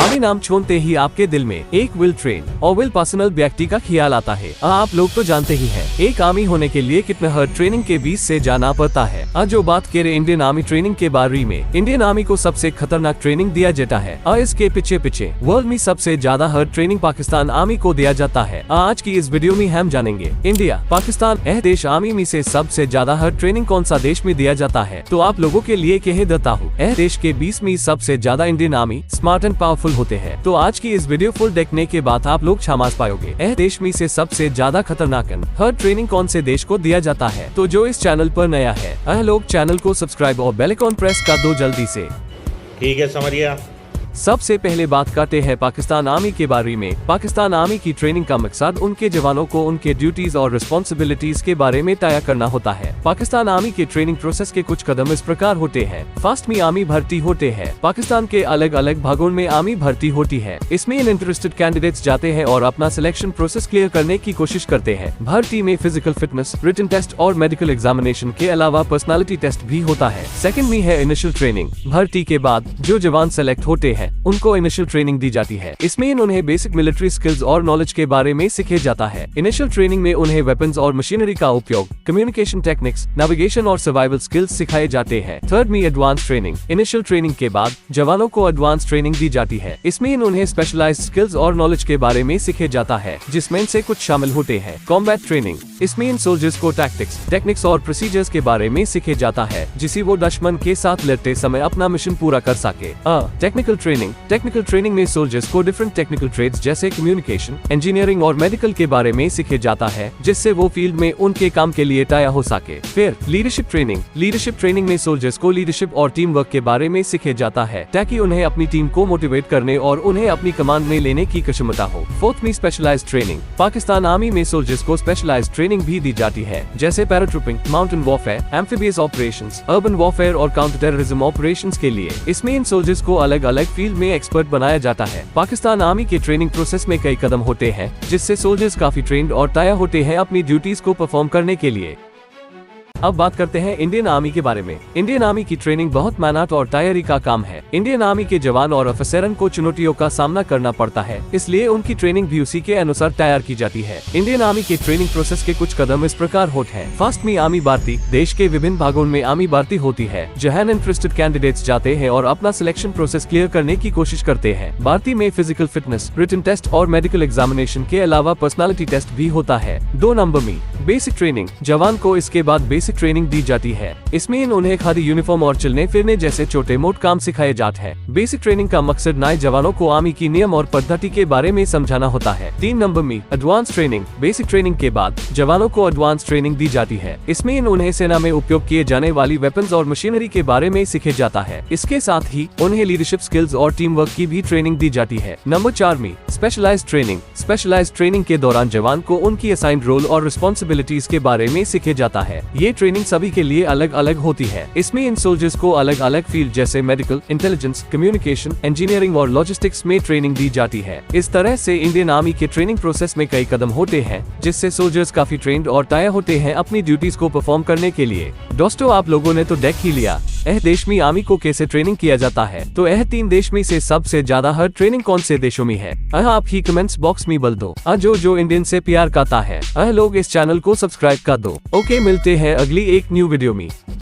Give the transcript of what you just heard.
Army नाम सुनते ही आपके दिल में एक वेल ट्रेन और वेल पर्सनल व्यक्ति का ख्याल आता है। आप लोग तो जानते ही हैं, एक आर्मी होने के लिए कितने हर ट्रेनिंग के बीच से जाना पड़ता है। आज जो बात करें इंडियन आर्मी ट्रेनिंग के बारे में, इंडियन आर्मी को सबसे खतरनाक ट्रेनिंग दिया जाता है और इसके पीछे वर्ल्ड में सबसे ज्यादा हर ट्रेनिंग पाकिस्तान आर्मी को दिया जाता है। आज की इस वीडियो में हम जानेंगे इंडिया, पाकिस्तान यह देश आर्मी में से सबसे ज्यादा हर ट्रेनिंग कौन सा देश में दिया जाता है। तो आप लोगों के लिए कह देता हूँ, यह देश के 20 में सबसे ज्यादा Indian army smart and powerful होते हैं। तो आज की इस वीडियो फुल देखने के बाद आप लोग समझ पाओगे यह देश में से सबसे ज्यादा खतरनाक हर ट्रेनिंग कौन से देश को दिया जाता है। तो जो इस चैनल पर नया है, यह लोग चैनल को सब्सक्राइब और बेल आइकन प्रेस कर दो जल्दी से। ठीक है, समझिए। सबसे पहले बात करते हैं पाकिस्तान आर्मी के बारे में। पाकिस्तान आर्मी की ट्रेनिंग का मकसद उनके जवानों को उनके ड्यूटीज और रिस्पॉन्सिबिलिटीज के बारे में तय करना होता है। पाकिस्तान आर्मी के ट्रेनिंग प्रोसेस के कुछ कदम इस प्रकार होते हैं। फर्स्ट में आर्मी भर्ती होते हैं। पाकिस्तान के अलग अलग भागों में आर्मी भर्ती होती है। इसमें इंटरेस्टेड कैंडिडेट्स जाते हैं और अपना सिलेक्शन प्रोसेस क्लियर करने की कोशिश करते हैं। भर्ती में फिजिकल फिटनेस, रिटन टेस्ट और मेडिकल एग्जामिनेशन के अलावा पर्सनालिटी टेस्ट भी होता है। सेकंड में है इनिशियल ट्रेनिंग। भर्ती के बाद जो जवान सेलेक्ट होते हैं उनको इनिशियल ट्रेनिंग दी जाती है। इसमें उन्हें बेसिक मिलिट्री स्किल्स और नॉलेज के बारे में सिखाया जाता है। इनिशियल ट्रेनिंग में उन्हें वेपन्स और मशीनरी का उपयोग, कम्युनिकेशन टेक्निक्स, नेविगेशन और सर्वाइवल स्किल्स सिखाए जाते हैं। थर्ड में एडवांस ट्रेनिंग। इनिशियल ट्रेनिंग के बाद जवानों को एडवांस ट्रेनिंग दी जाती है। इसमें उन्हें स्पेशलाइज्ड स्किल्स और नॉलेज के बारे में सिखाया जाता है, जिसमें से कुछ शामिल होते हैं कॉम्बैट ट्रेनिंग। इसमें इन सोल्जर्स को टैक्टिक्स, टेक्निक्स और प्रोसीजर्स के बारे में सिखाया जाता है, जिससे वो दुश्मन के साथ लड़ते समय अपना मिशन पूरा कर सके। Technical training. टेक्निकल ट्रेनिंग में सोल्जर्स को डिफरेंट टेक्निकल ट्रेड्स जैसे कम्युनिकेशन, इंजीनियरिंग और मेडिकल के बारे में सिखाया जाता है, जिससे वो फील्ड में उनके काम के लिए तैयार हो सके। फिर लीडरशिप ट्रेनिंग। लीडरशिप ट्रेनिंग में सोल्जर्स को लीडरशिप और टीम वर्क के बारे में सिखाया जाता है, ताकि उन्हें अपनी टीम को मोटिवेट करने और उन्हें अपनी कमांड में लेने की क्षमता हो। फोर्थ में स्पेशलाइज्ड ट्रेनिंग। पाकिस्तान आर्मी में सोल्जर्स को स्पेशलाइज्ड ट्रेनिंग भी दी जाती है, जैसे paratrooping, mountain warfare, amphibious operations, urban warfare और काउंटर टेररिज्म ऑपरेशंस के लिए। इसमें इन सोल्जर्स को अलग अलग फील्ड में एक्सपर्ट बनाया जाता है। पाकिस्तान आर्मी के ट्रेनिंग प्रोसेस में कई कदम होते हैं, जिससे सोल्जर्स काफी ट्रेंड और तैयार होते हैं अपनी ड्यूटीज को परफॉर्म करने के लिए। अब बात करते हैं इंडियन आर्मी के बारे में। इंडियन आर्मी की ट्रेनिंग बहुत मेहनत और तैयारी का काम है। इंडियन आर्मी के जवान और अफसरन को चुनौतियों का सामना करना पड़ता है, इसलिए उनकी ट्रेनिंग भी उसी के अनुसार तैयार की जाती है। इंडियन आर्मी के ट्रेनिंग प्रोसेस के कुछ कदम इस प्रकार होते हैं। फर्स्ट में आर्मी भर्ती। देश के विभिन्न भागों में आर्मी भर्ती होती है, जहां इंटरेस्टेड कैंडिडेट्स जाते हैं और अपना सिलेक्शन प्रोसेस क्लियर करने की कोशिश करते हैं। भर्ती में फिजिकल फिटनेस, रिटन टेस्ट और मेडिकल एग्जामिनेशन के अलावा पर्सनालिटी टेस्ट भी होता है। 2 नंबर में बेसिक ट्रेनिंग। जवान को इसके बाद बेसिक ट्रेनिंग दी जाती है। इसमें उन्हें खादी यूनिफॉर्म और चलने फिरने जैसे छोटे मोटे काम सिखाए जाते हैं। बेसिक ट्रेनिंग का मकसद नए जवानों को आर्मी की नियम और पद्धति के बारे में समझाना होता है। 3 नंबर में एडवांस ट्रेनिंग। बेसिक ट्रेनिंग के बाद जवानों को एडवांस ट्रेनिंग दी जाती है। इसमें उन्हें सेना में उपयोग किए जाने वाली वेपन्स और मशीनरी के बारे में सिखाया जाता है। इसके साथ ही उन्हें लीडरशिप स्किल्स और टीम वर्क की भी ट्रेनिंग दी जाती है। नंबर 4 में स्पेशलाइज्ड ट्रेनिंग। स्पेशलाइज्ड ट्रेनिंग के दौरान जवान को उनकी असाइंड रोल और रिस्पॉन्सिबिलिटीज के बारे में सिखाया जाता है। ये ट्रेनिंग सभी के लिए अलग अलग होती है। इसमें इन सोल्जर्स को अलग अलग फील्ड जैसे मेडिकल, इंटेलिजेंस, कम्युनिकेशन, इंजीनियरिंग और लॉजिस्टिक्स में ट्रेनिंग दी जाती है। इस तरह से इंडियन आर्मी के ट्रेनिंग प्रोसेस में कई कदम होते हैं, जिससे सोल्जर्स काफी ट्रेंड और तैयार होते हैं अपनी ड्यूटीज को परफॉर्म करने के लिए। दोस्तों, आप लोगों ने तो देख ही लिया यह देश में आर्मी को कैसे ट्रेनिंग किया जाता है। तो यह 3 देश में से सबसे ज्यादा हर ट्रेनिंग कौन से देशों में है, आप ही कमेंट्स बॉक्स में बोल दो। जो इंडियन से प्यार करता है, लोग इस चैनल को सब्सक्राइब कर दो। ओके, मिलते हैं अगली एक न्यू वीडियो में।